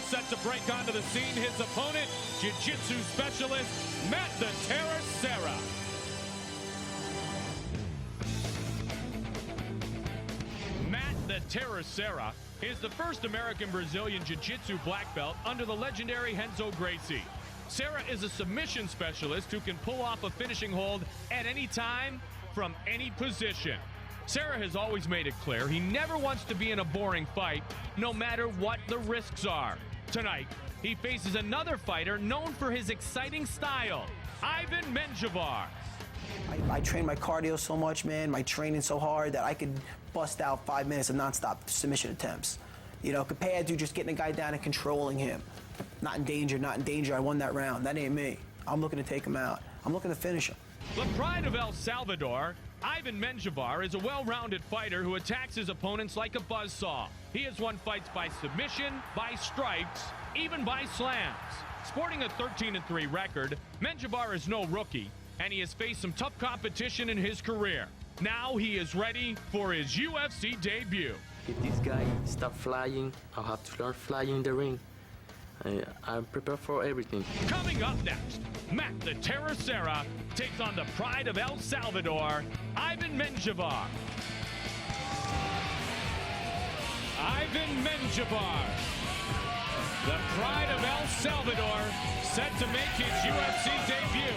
set to break onto the scene. His opponent, jiu-jitsu specialist, Matt the Terror Serra. Matt the Terror Serra is the first American-Brazilian jiu-jitsu black belt under the legendary Renzo Gracie. Serra is a submission specialist who can pull off a finishing hold at any time from any position. Serra has always made it clear he never wants to be in a boring fight, no matter what the risks are. Tonight, he faces another fighter known for his exciting style, Ivan Menjivar. I train my cardio so much, man, my training so hard that I could bust out 5 minutes of nonstop submission attempts. You know, compared to just getting a guy down and controlling him. Not in danger, not in danger, I won that round. That ain't me. I'm looking to take him out. I'm looking to finish him. The pride of El Salvador, Ivan Menjivar is a well-rounded fighter who attacks his opponents like a buzzsaw. He has won fights by submission, by strikes, even by slams. Sporting a 13-3 record, Menjivar is no rookie, and he has faced some tough competition in his career. Now he is ready for his UFC debut. If this guy stop flying, I'll have to start flying in the ring. I'm prepared for everything. Coming up next, Matt the Terror Serra takes on the pride of El Salvador, Ivan Menjivar. Ivan Menjivar, the pride of El Salvador, set to make his UFC debut.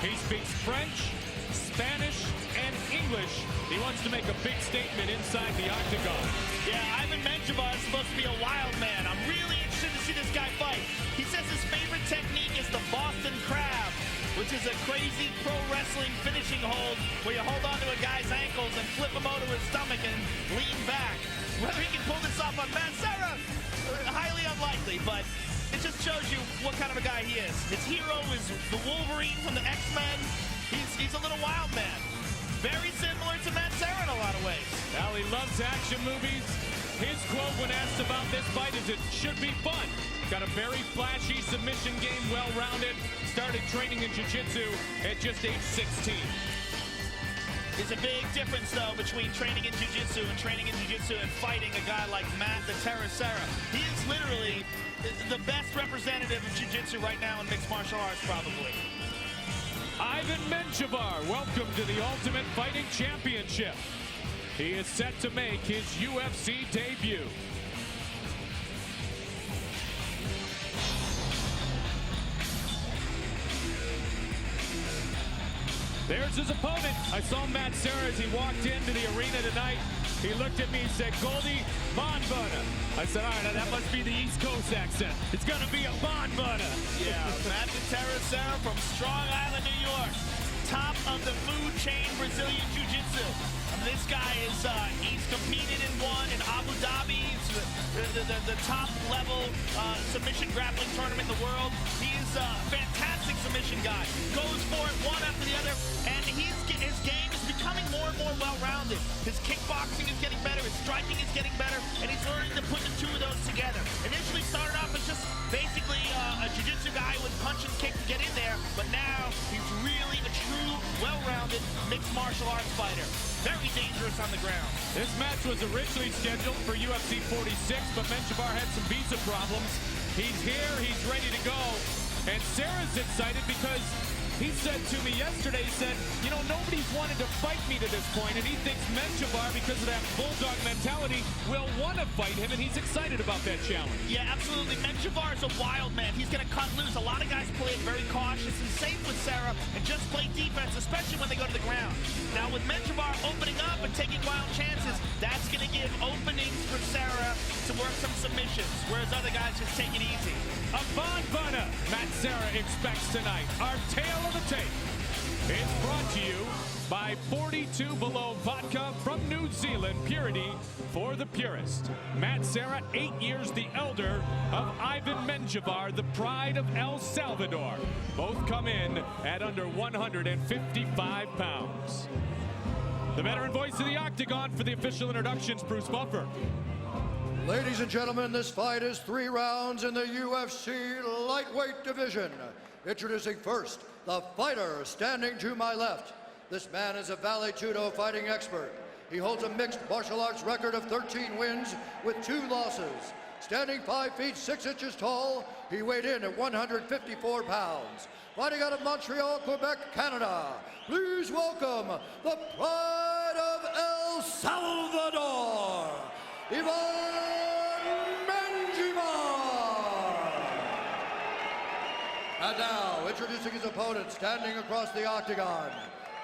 He speaks French, Spanish, and English. He wants to make a big statement inside the octagon. Yeah, Ivan Menjivar is supposed to be a wild man. I'm really interested to see this guy fight. He says his favorite technique is the Boston Crab, which is a crazy pro wrestling finishing hold where you hold onto a guy's ankles and flip him over his stomach and lean back. Whether he can pull this off on Matt Serra, highly unlikely, but it just shows you what kind of a guy he is. His hero is the Wolverine from the X-Men. He's a little wild man. Very similar to Matt Serra in a lot of ways. Well, he loves action movies. His quote when asked about this fight is, "It should be fun." Got a very flashy submission game, well-rounded. Started training in jiu-jitsu at just age 16. There's a big difference, though, between training in jiu-jitsu and fighting a guy like Matt the Terror Serra. He is literally the best representative of jiu-jitsu right now in mixed martial arts, probably. Ivan Menjivar, welcome to the Ultimate Fighting Championship. He is set to make his UFC debut. There's his opponent. I saw Matt Serra as he walked into the arena tonight. He looked at me and said, "Goldie, Bon Butter." I said, all right, that must be the East Coast accent. It's going to be a Bon Butter. Yeah, Matt the Terror Serra from Strong Island, New York. Top of the food chain Brazilian Jiu-Jitsu. This guy is, he's competed and won in Abu Dhabi. It's the top level submission grappling tournament in the world. He's a fantastic submission guy. Goes for it one after the other, and his game is becoming more and more well-rounded. His kickboxing is getting better, his striking is getting better, and he's learning to put the two of those together. Initially started off as just basically a jiu-jitsu guy with punch and kick to get in there, but now he's really a true, well-rounded mixed martial arts fighter. Very dangerous on the ground. This match was originally scheduled for UFC 46, but Menjivar had some visa problems. He's here, he's ready to go. And Serra's excited because he said to me yesterday, he said, you know, nobody's wanted to fight me to this point, and he thinks Menjivar, because of that bulldog mentality, will want to fight him, and he's excited about that challenge. Yeah, absolutely. Menjivar is a wild man. He's going to cut loose. A lot of guys play it very cautious and safe with Serra and just play defense, especially when they go to the ground. Now, with Menjivar opening up and taking wild chances, that's going to give openings for Serra to work some submissions, whereas other guys just take it easy. A Bon Butter Matt Serra expects tonight. Our tale of the tape is brought to you by 42 Below Vodka from New Zealand. Purity for the purist. Matt Serra, 8 years the elder of Ivan Menjivar, the pride of El Salvador. Both come in at under 155 pounds. The veteran voice of the octagon for the official introductions, Bruce Buffer. Ladies and gentlemen, this fight is 3 rounds in the UFC lightweight division. Introducing first, the fighter standing to my left. This man is a Vale Judo fighting expert. He holds a mixed martial arts record of 13 wins with 2 losses. Standing 5 feet 6 inches tall, he weighed in at 154 pounds. Fighting out of Montreal, Quebec, Canada, please welcome the pride of El Salvador, Menjivar. And now, introducing his opponent, standing across the octagon.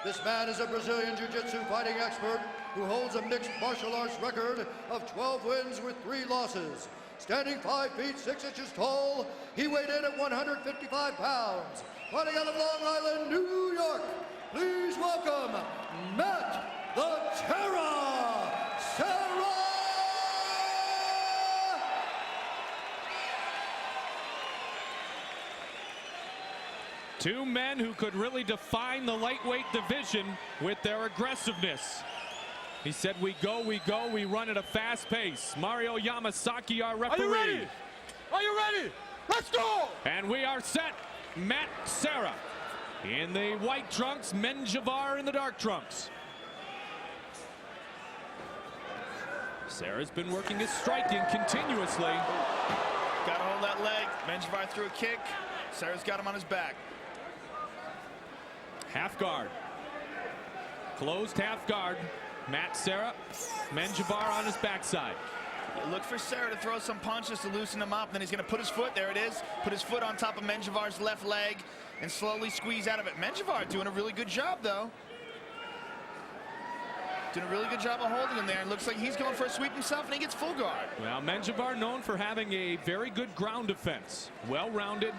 This man is a Brazilian Jiu-Jitsu fighting expert who holds a mixed martial arts record of 12 wins with 3 losses. Standing 5 feet 6 inches tall, he weighed in at 155 pounds. Fighting out of Long Island, New York, please welcome Matt the Terror Serra! Two men who could really define the lightweight division with their aggressiveness. He said, we go, we run at a fast pace. Mario Yamasaki, our referee. Are you ready? Are you ready? Let's go! And we are set. Matt Serra in the white trunks, Menjivar in the dark trunks. Serra's been working his striking continuously. Got to hold that leg. Menjivar threw a kick. Serra's got him on his back. Half guard. Closed half guard. Matt Serra, Menjivar on his backside. Look for Serra to throw some punches to loosen him up. Then he's going to put his foot, there it is, put his foot on top of Menjivar's left leg and slowly squeeze out of it. Menjivar doing a really good job, though. Doing a really good job of holding him there. It looks like he's going for a sweep himself, and he gets full guard. Well, Menjivar known for having a very good ground defense. Well-rounded.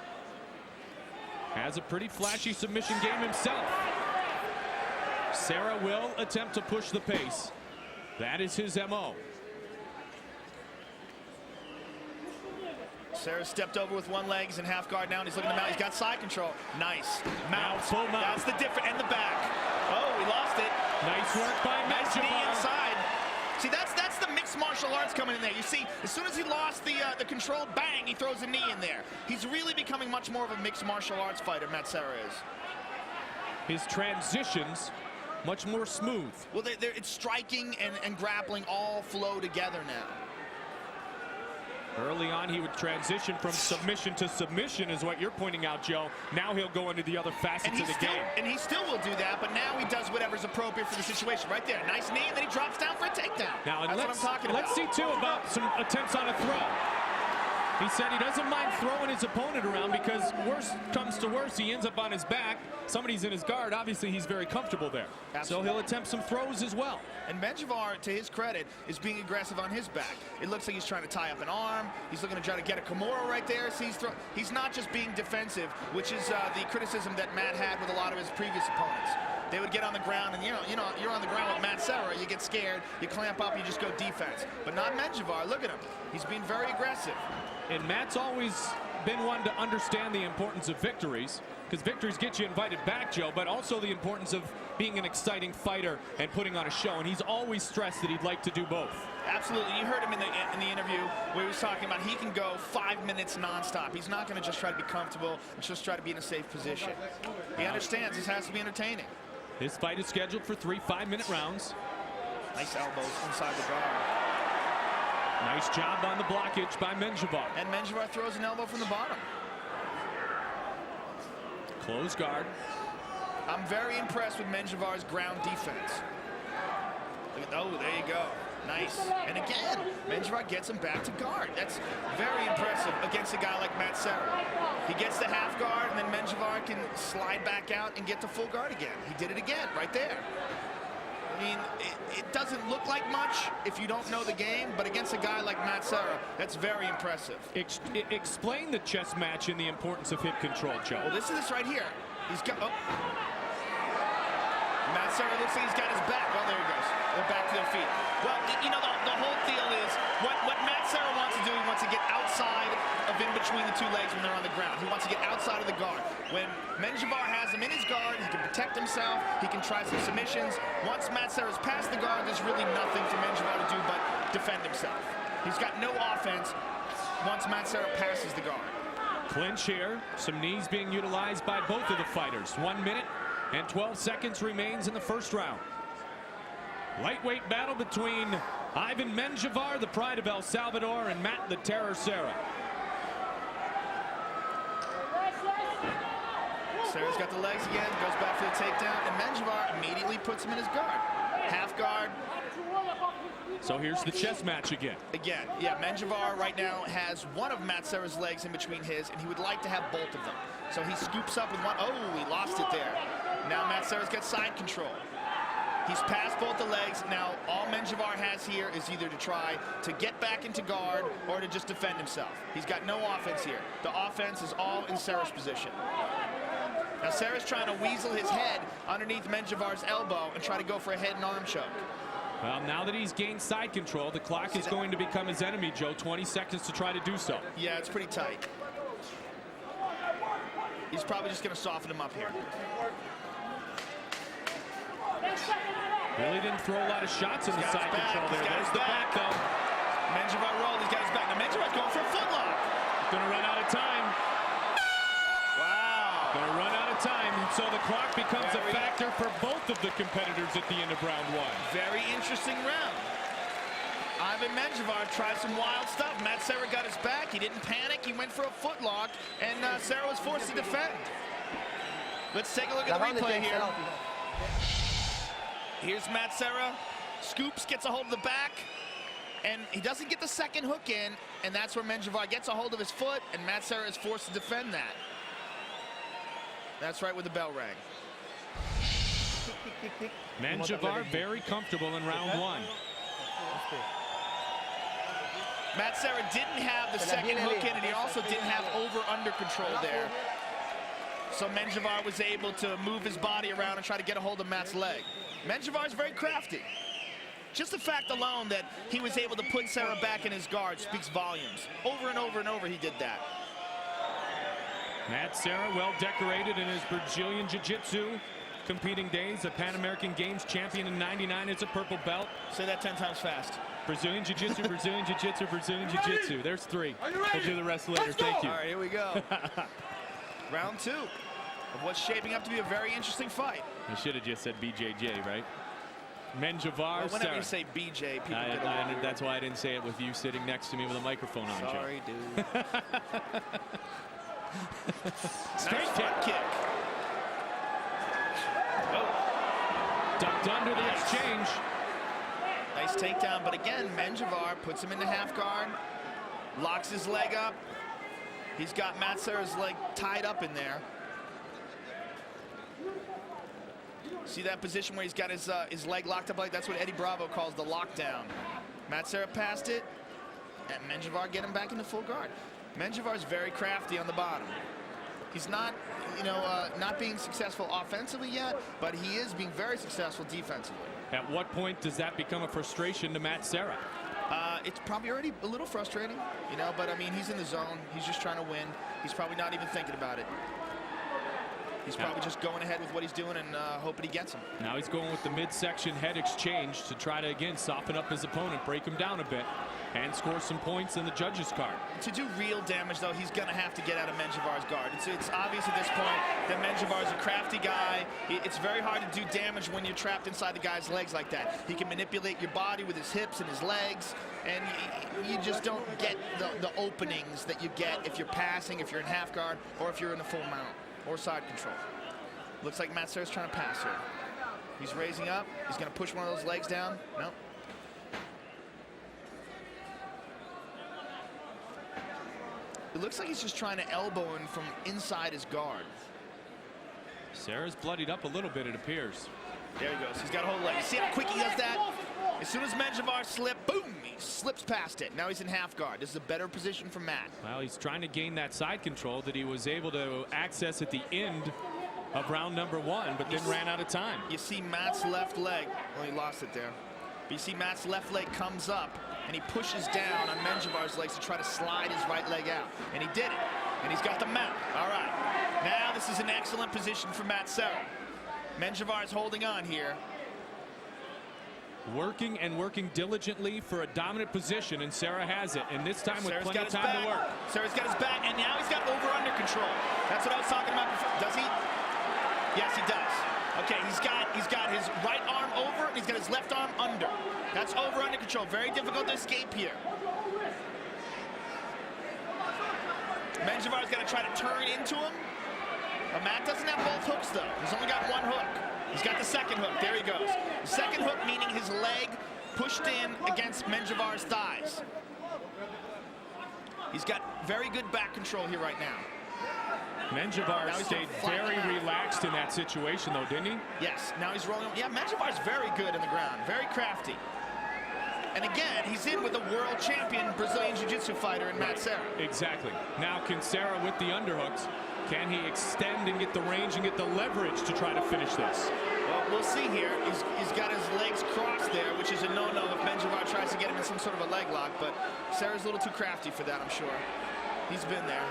Has a pretty flashy submission game himself. Serra will attempt to push the pace. That is his MO. Serra stepped over with one leg. He's in half guard now, and he's looking to mount. He's got side control. Nice. Mount. Full mount. That's the difference. And the back. Oh, we lost it. Nice work by Nice knee Menjivar. inside. See, that's the mixed martial arts coming in there. You see, as soon as he lost the control, bang, he throws a knee in there. He's really becoming much more of a mixed martial arts fighter, Matt Serra is. His transitions much more smooth. Well, it's striking and grappling all flow together now. Early on, he would transition from submission to submission, is what you're pointing out, Joe. Now he'll go into the other facets of the game. And he still will do that, but now he does whatever's appropriate for the situation. Right there, nice knee, and then he drops down for a takedown. Now, that's what I'm talking about. Let's see, too, about some attempts on a throw. He said he doesn't mind throwing his opponent around because worst comes to worst, he ends up on his back. Somebody's in his guard. Obviously, he's very comfortable there. Absolutely. So he'll attempt some throws as well. And Menjivar, to his credit, is being aggressive on his back. It looks like he's trying to tie up an arm. He's looking to try to get a Kimura right there. So he's not just being defensive, which is the criticism that Matt had with a lot of his previous opponents. They would get on the ground, and you're on the ground with Matt Serra. You get scared, you clamp up, you just go defense. But not Menjivar. Look at him. He's being very aggressive. And Matt's always been one to understand the importance of victories, because victories get you invited back, Joe, but also the importance of being an exciting fighter and putting on a show. And he's always stressed that he'd like to do both. Absolutely. You heard him in the interview where he was talking about he can go 5 minutes nonstop. He's not going to just try to be comfortable and just try to be in a safe position. He understands this has to be entertaining. This fight is scheduled for 3 5-minute rounds. Nice elbows inside the guard. Nice job on the blockage by Menjivar. And Menjivar throws an elbow from the bottom. Close guard. I'm very impressed with Menjivar's ground defense. Oh, there you go. Nice. And again, Menjivar gets him back to guard. That's very impressive against a guy like Matt Serra. He gets the half guard, and then Menjivar can slide back out and get to full guard again. He did it again right there. I mean, it doesn't look like much if you don't know the game, but against a guy like Matt Serra, that's very impressive. Explain the chess match and the importance of hip control, Joe. Well, this is this right here. He's got... Oh. Matt Serra looks like he's got his back. Well, there he goes. They're back to their feet. Well, you know, the whole deal is what Matt Serra wants to do, he wants to get outside of in between the two legs when they're on the ground. He wants to get outside of the guard. When Menjivar has him in his guard, he can protect himself, he can try some submissions. Once Matt Serra's past the guard, there's really nothing for Menjivar to do but defend himself. He's got no offense once Matt Serra passes the guard. Clinch here. Some knees being utilized by both of the fighters. 1 minute and 12 seconds remains in the first round. Lightweight battle between Ivan Menjivar, the pride of El Salvador, and Matt the Terror Serra. Serra's got the legs again, goes back for the takedown, and Menjivar immediately puts him in his guard. Half guard. So here's the chess match again. Again, yeah, Menjivar right now has one of Matt Serra's legs in between his, and he would like to have both of them. So he scoops up with one. Oh, he lost it there. Now Matt Serra's got side control. He's passed both the legs. Now all Menjivar has here is either to try to get back into guard or to just defend himself. He's got no offense here. The offense is all in Serra's position. Now Serra's trying to weasel his head underneath Menjivar's elbow and try to go for a head and arm choke. Well, now that he's gained side control, the clock is going to become his enemy, Joe. 20 seconds to try to do so. Yeah, it's pretty tight. He's probably just going to soften him up here. Really didn't throw a lot of shots in the side control there. There's the back, though. Menjivar rolled. He's got his back. Now Menjivar's going for a footlock. Going to run out of time. Wow. Going to run out of time. So the clock becomes a factor for both of the competitors at the end of round one. Very interesting round. Ivan Menjivar tried some wild stuff. Matt Serra got his back. He didn't panic. He went for a footlock, and Serra was forced to defend. Let's take a look at the replay here. Here's Matt Serra. Scoops, gets a hold of the back, and he doesn't get the second hook in, and that's where Menjivar gets a hold of his foot, and Matt Serra is forced to defend that. That's right where the bell rang. Menjivar very comfortable in round one. Matt Serra didn't have the second hook in, and he also didn't have over-under control there. So Menjivar was able to move his body around and try to get a hold of Matt's leg. Menjivar is very crafty. Just the fact alone that he was able to put Serra back in his guard speaks volumes. Over and over and over he did that. Matt Serra, well decorated in his Brazilian Jiu-Jitsu competing days, a Pan American Games champion in '99 as a purple belt. Say that 10 times fast. Brazilian Jiu-Jitsu, Brazilian Jiu-Jitsu, Brazilian Jiu-Jitsu. There's three. We'll do the rest later. Thank you. All right, here we go. Round two of what's shaping up to be a very interesting fight. I should have just said BJJ, right? Menjivar, well, whenever Serra. you say BJ, people get along. That's why I didn't say it with you sitting next to me with a microphone on. Sorry, Joe. dude. Straight kick. Oh. Ducked under the exchange. Nice takedown, but again, Menjivar puts him into half guard, locks his leg up. He's got Matt Serra's leg tied up in there. See that position where he's got his leg locked up like that's what Eddie Bravo calls the lockdown. Matt Serra passed it, and Menjivar get him back into full guard. Menjivar's very crafty on the bottom. He's not, not being successful offensively yet, but he is being very successful defensively. At what point does that become a frustration to Matt Serra? It's probably already a little frustrating, but I mean, he's in the zone. He's just trying to win. He's probably not even thinking about it. He's probably just going ahead with what he's doing and hoping he gets him. Now he's going with the midsection head exchange to try to, again, soften up his opponent, break him down a bit, and score some points in the judges' card. To do real damage, though, he's going to have to get out of Menjivar's guard. It's obvious at this point that Menjivar's a crafty guy. It's very hard to do damage when you're trapped inside the guy's legs like that. He can manipulate your body with his hips and his legs, and you just don't get the openings that you get if you're passing, if you're in half guard, or if you're in a full mount or side control. Looks like Matt Serra's trying to pass here. He's raising up. He's going to push one of those legs down. No. It looks like he's just trying to elbow him from inside his guard. Serra's bloodied up a little bit, it appears. There he goes. He's got a whole leg. You see how quick he does that? As soon as Menjivar slipped, boom, he slips past it. Now he's in half guard. This is a better position for Matt. Well, he's trying to gain that side control that he was able to access at the end of round number one, but then ran out of time. You see Matt's left leg. Well, he lost it there. But you see Matt's left leg comes up, and he pushes down on Menjivar's legs to try to slide his right leg out. And he did it. And he's got the mount. All right. Now this is an excellent position for Matt Serra. Menjivar is holding on here. Working and working diligently for a dominant position, and Serra has it. And this time with plenty of time to work. Serra's got his back, and now he's got over-under control. That's what I was talking about before. Does he? Yes, he does. Okay, he's got his right arm over, and he's got his left arm under. That's over under control. Very difficult to escape here. Menjivar's got to try to turn into him. But Matt doesn't have both hooks, though. He's only got one hook. He's got the second hook. There he goes. The second hook meaning his leg pushed in against Menjivar's thighs. He's got very good back control here right now. Menjivar stayed very relaxed in that situation, though, didn't he? Yes. Now he's rolling. Yeah, Menjivar's very good in the ground. Very crafty. And again, he's in with a world champion Brazilian Jiu-Jitsu fighter in Matt Serra. Exactly. Now can Serra with the underhooks, can he extend and get the range and get the leverage to try to finish this? Well, we'll see here. He's got his legs crossed there, which is a no-no if Menjivar tries to get him in some sort of a leg lock, but Serra's a little too crafty for that, I'm sure. He's been there.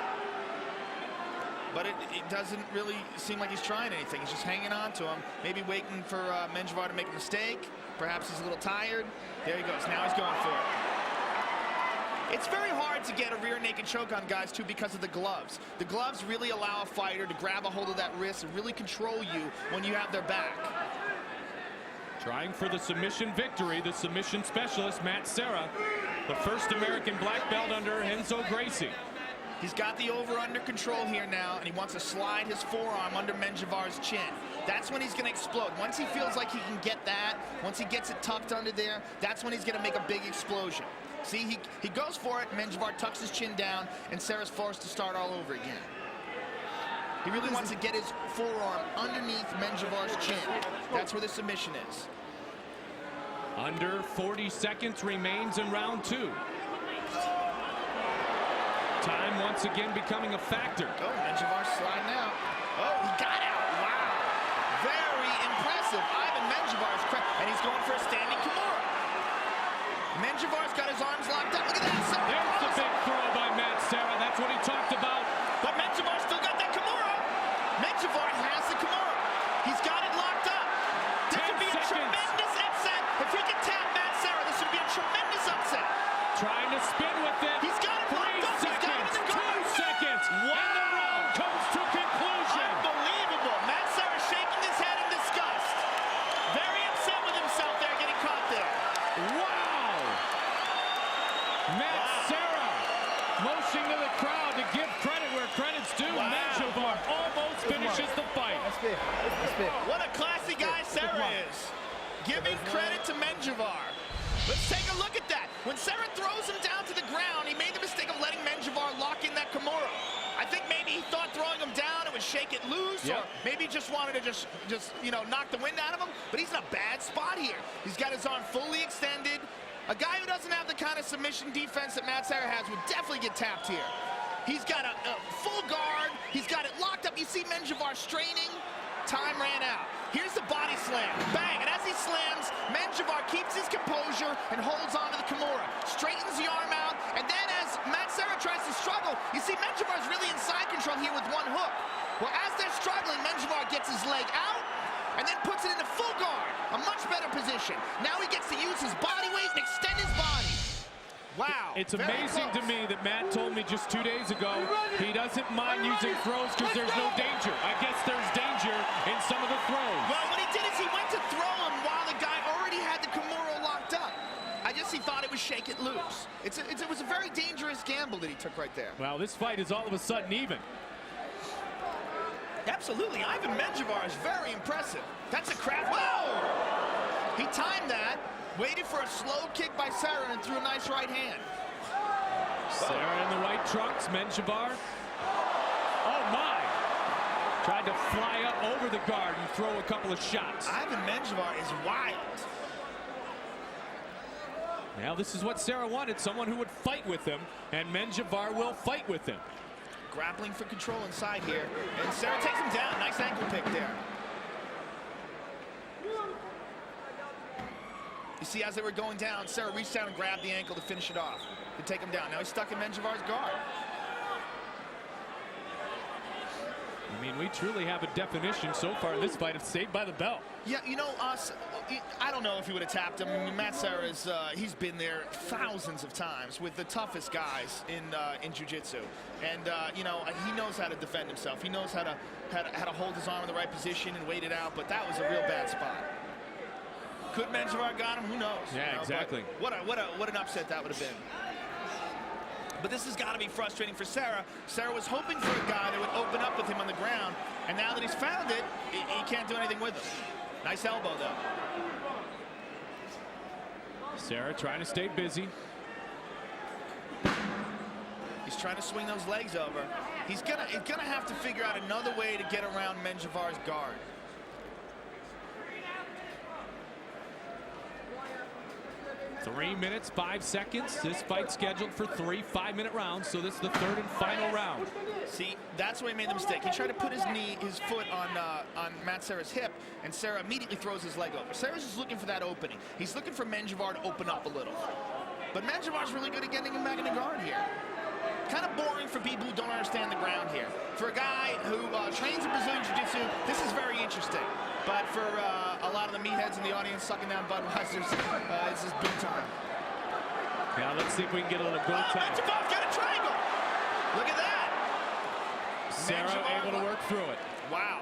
But it doesn't really seem like he's trying anything. He's just hanging on to him, maybe waiting for Menjivar to make a mistake. Perhaps he's a little tired. There he goes. Now he's going for it. It's very hard to get a rear naked choke on guys, too, because of the gloves. The gloves really allow a fighter to grab a hold of that wrist and really control you when you have their back. Trying for the submission victory, the submission specialist, Matt Serra, the first American black belt under Renzo Gracie. He's got the over-under control here now, and he wants to slide his forearm under Menjivar's chin. That's when he's going to explode. Once he feels like he can get that, once he gets it tucked under there, that's when he's going to make a big explosion. See, he goes for it, Menjivar tucks his chin down, and Serra's forced to start all over again. He really wants to get his forearm underneath Menjivar's chin. That's where the submission is. Under 40 seconds remains in round 2. Time once again becoming a factor. Oh, Menjivar sliding out. Oh, he got out. Wow. Very impressive. Ivan Menjivar's and he's going for a standing Kimura. Menjivar's got his arms locked up. Look at that. There's the big throw by Matt Serra. That's what he talked about. But Menjivar still got that Kimura. Menjivar has the Kimura. He's got it locked up. This would be a tremendous upset. If he can tap Matt Serra, this would be a tremendous upset. Trying to spin with it. He's got it locked up. 2 seconds. Wow. And the round comes to conclusion. Unbelievable. Matt Serra shaking his head in disgust. Very upset with himself there, getting caught there. Wow. Matt Serra motioning to the crowd to give credit where credit's due. Wow. Menjivar almost finishes the fight. What a classy guy Serra is. Giving credit to Menjivar. Let's take a look at that. When Serra throws him down to the ground, he made the mistake of letting Menjivar lock in that Kimura. I think maybe he thought throwing him down it would shake it loose, or maybe he just wanted to just knock the wind out of him. But he's in a bad spot here. He's got his arm fully extended. A guy who doesn't have the kind of submission defense that Matt Serra has would definitely get tapped here. He's got a full guard. He's got it locked up. You see Menjivar straining. Time ran out. Here's the body slam. Bang. And as he slams, Menjivar keeps his composure and holds on to the Kimura. Straightens the arm out. And then as Matt Serra tries to struggle, you see Menjivar's really in side control here with one hook. Well, as they're struggling, Menjivar gets his leg out and then puts it into full guard. A much better position. Now he gets to use his body weight and extend his body. Wow. It's amazing to me that Matt told me just 2 days ago he doesn't mind using throws because there's no danger. I guess there's danger in some of the throws. Well, what he did is he went to throw him while the guy already had the Kimura locked up. I guess he thought it would shake it loose. It was a very dangerous gamble that he took right there. Well, this fight is all of a sudden even. Absolutely. Ivan Menjivar is very impressive. That's a crap. Whoa! He timed that. Waited for a slow kick by Serra and threw a nice right hand. Serra in the right trunks, Menjivar. Oh my! Tried to fly up over the guard and throw a couple of shots. Ivan Menjivar is wild. Now this is what Serra wanted, someone who would fight with him, and Menjivar will fight with him. Grappling for control inside here, and Serra takes him down. Nice ankle pick there. You see, as they were going down, Serra reached down and grabbed the ankle to finish it off, to take him down. Now he's stuck in Menjivar's guard. I mean, we truly have a definition so far in this fight of saved by the bell. Yeah, you know, I don't know if he would have tapped him. I mean, Matt Serra is, he's been there thousands of times with the toughest guys in jiu-jitsu. And, you know, he knows how to defend himself. He knows how to hold his arm in the right position and wait it out, but that was a real bad spot. Could Menjivar got him? Who knows? Yeah, you know, exactly. What an upset that would have been. But this has got to be frustrating for Serra. Serra was hoping for a guy that would open up with him on the ground, and now that he's found it, he can't do anything with him. Nice elbow, though. Serra trying to stay busy. He's trying to swing those legs over. He's gonna have to figure out another way to get around Menjivar's guard. 3 minutes, 5 seconds. This fight scheduled for 3 5-minute rounds, so this is the third and final round. See, that's where he made the mistake. He tried to put his foot on Matt Serra's hip, and Serra immediately throws his leg over. Serra's just looking for that opening. He's looking for Menjivar to open up a little. But Menjivar's really good at getting him back in the guard here. Kind of boring for people who don't understand the ground here. For a guy who trains in Brazilian Jiu-Jitsu, this is very interesting. But for a lot of the meatheads in the audience sucking down Budweiser's, this is big time. Now let's see if we can get a little goal time. Menjivar's got a triangle. Look at that. Serra able to work through it. Wow.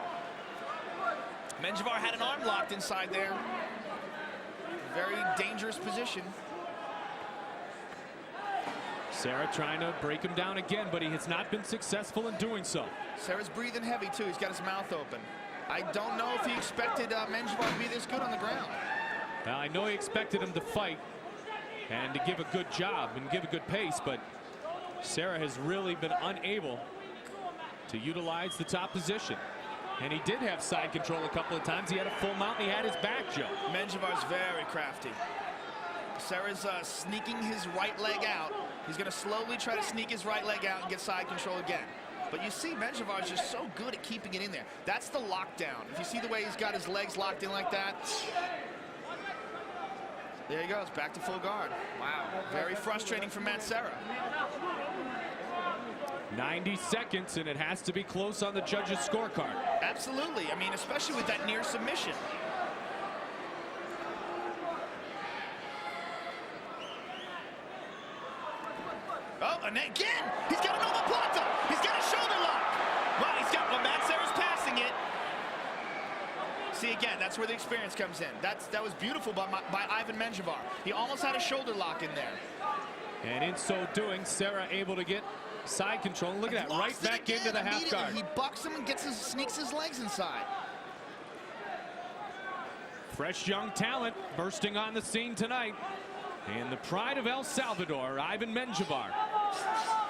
Menjivar had an arm locked inside there. Very dangerous position. Serra trying to break him down again, but he has not been successful in doing so. Serra's breathing heavy, too. He's got his mouth open. I don't know if he expected Menjivar to be this good on the ground. Now, I know he expected him to fight and to give a good job and give a good pace, but Serra has really been unable to utilize the top position. And he did have side control a couple of times. He had a full mount and he had his back, Joe. Menjivar's very crafty. Serra's sneaking his right leg out. He's going to slowly try to sneak his right leg out and get side control again. But you see, Menjivar's just so good at keeping it in there. That's the lockdown. If you see the way he's got his legs locked in like that. There he goes, back to full guard. Wow, very frustrating for Matt Serra. 90 seconds, and it has to be close on the judges' scorecard. Absolutely. I mean, especially with that near submission. Oh, and again, he's got an omoplata. He's got a shoulder lock. Well, Matt Serra's passing it. See, again, that's where the experience comes in. That was beautiful by Ivan Menjivar. He almost had a shoulder lock in there. And in so doing, Serra able to get side control. Look at that, right back into the half guard. He bucks him and sneaks his legs inside. Fresh young talent bursting on the scene tonight. And the pride of El Salvador, Ivan Menjivar.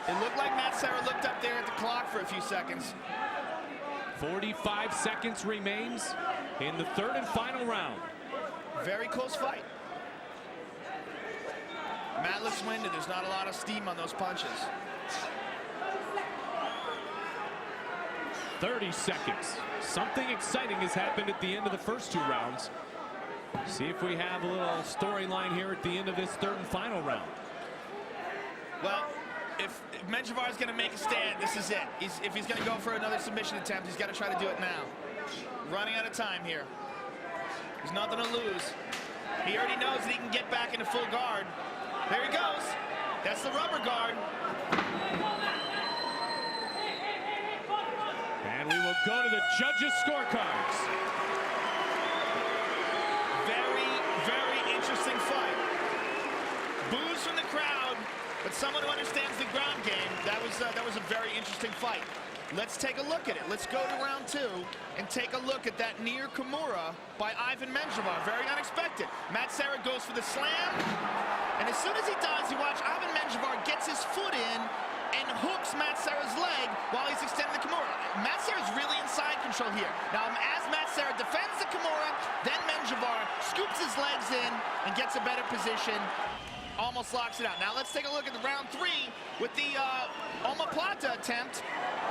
It looked like Matt Serra looked up there at the clock for a few seconds. 45 seconds remains in the third and final round. Very close fight. Matt looks winded. There's not a lot of steam on those punches. 30 seconds. Something exciting has happened at the end of the first 2 rounds. See if we have a little storyline here at the end of this third and final round. Well, if Menjivar is going to make a stand, this is it. If he's going to go for another submission attempt, he's got to try to do it now. Running out of time here. There's nothing to lose. He already knows that he can get back into full guard. There he goes. That's the rubber guard. And we will go to the judges' scorecards. Very interesting fight. Boos from the crowd, but someone who understands the ground game. That was a very interesting fight. Let's take a look at it. Let's go to round 2 and take a look at that near Kimura by Ivan Menjivar. Very unexpected. Matt Serra goes for the slam, and as soon as he does, you watch Ivan Menjivar gets his foot in and hooks Matt Serra's leg while he's extending the Kimura. Matt Serra's really in side control here. Now, as Matt Serra defends the Kimura, then Menjivar scoops his legs in and gets a better position. Almost locks it out. Now let's take a look at the round 3 with the omoplata attempt.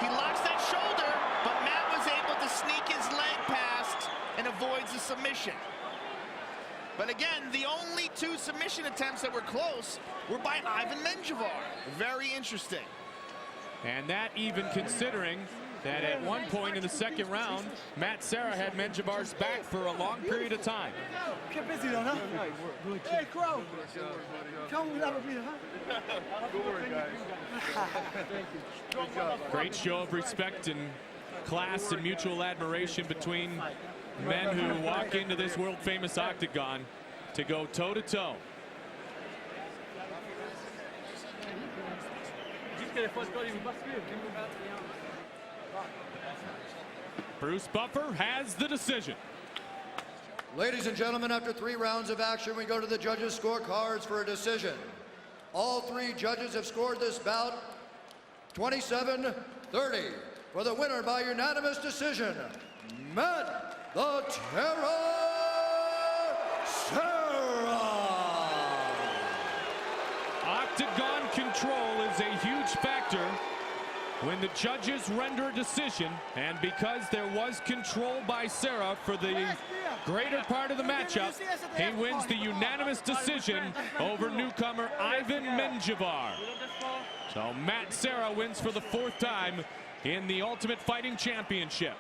He locks that shoulder, but Matt was able to sneak his leg past and avoids the submission. But again, the only 2 submission attempts that were close were by Ivan Menjivar. Very interesting. And that even considering that at one point in the second round, Matt Serra had Menjivar's back for a long period of time. Hey, Crow. Come with that, huh? Great show of respect and class and mutual admiration between men who walk into this world-famous octagon to go toe-to-toe. Bruce Buffer has the decision. Ladies and gentlemen, after 3 rounds of action, we go to the judges' scorecards for a decision. All 3 judges have scored this bout 27-30 for the winner by unanimous decision, Matt the Terror Serra. Octagon control is a huge factor when the judges render a decision, and because there was control by Serra for the greater part of the matchup, he wins the unanimous decision over newcomer Ivan Menjivar. So Matt Serra wins for the 4th time in the Ultimate Fighting Championship.